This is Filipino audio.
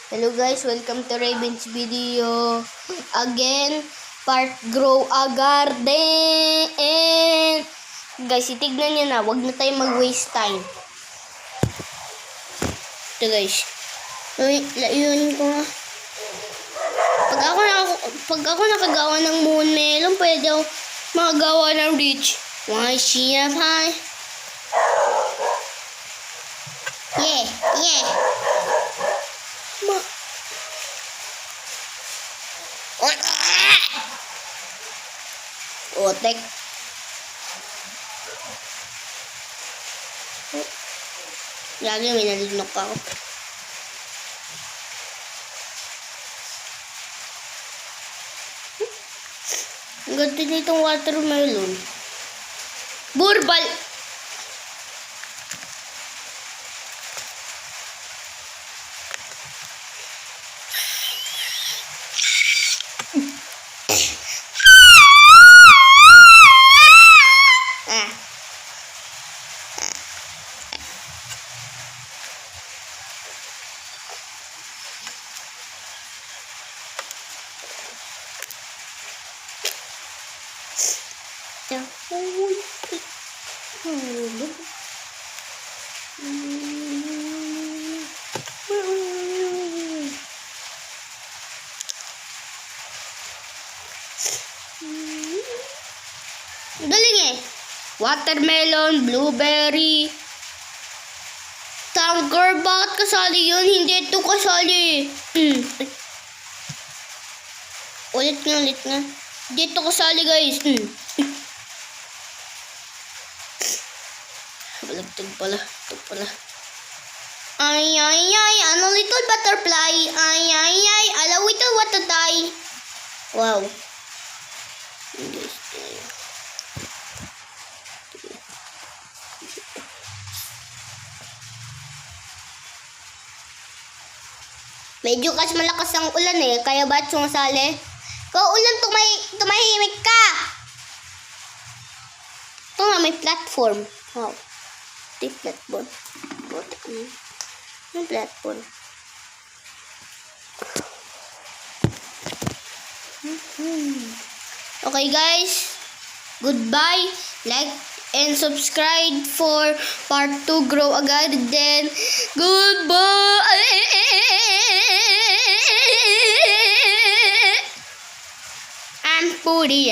Hello guys, welcome to Raven's video. Again, part grow a garden. Guys, itignan nyo na, wag na tayo mag-waste time. Ito guys. Layunin ko nga. Pag ako nakagawa ng moon melon, pwede ako makagawa ng rich. Why siya pa? Yeah. Otek. Lagi may nalignok ako. Ang ganda nitong watermelon. Burbal! Galing eh. Watermelon, blueberry. Tanggar, bakit kasali yun? Hindi ito kasali. Ulit nga. Dito kasali guys. Balagtag pala. Ito pala. Ay. Ano little butterfly? Ay. Allow little butterfly. Wow. Medyo kasi malakas ang ulan eh. Kaya ba't sumasali? Kung ulan, tumahimik ka! Ito nga, may platform. Wow. Ito yung platform. Yung platform. Okay guys. Goodbye. Like and subscribe for part 2 grow a garden. Goodbye. I'm Puri,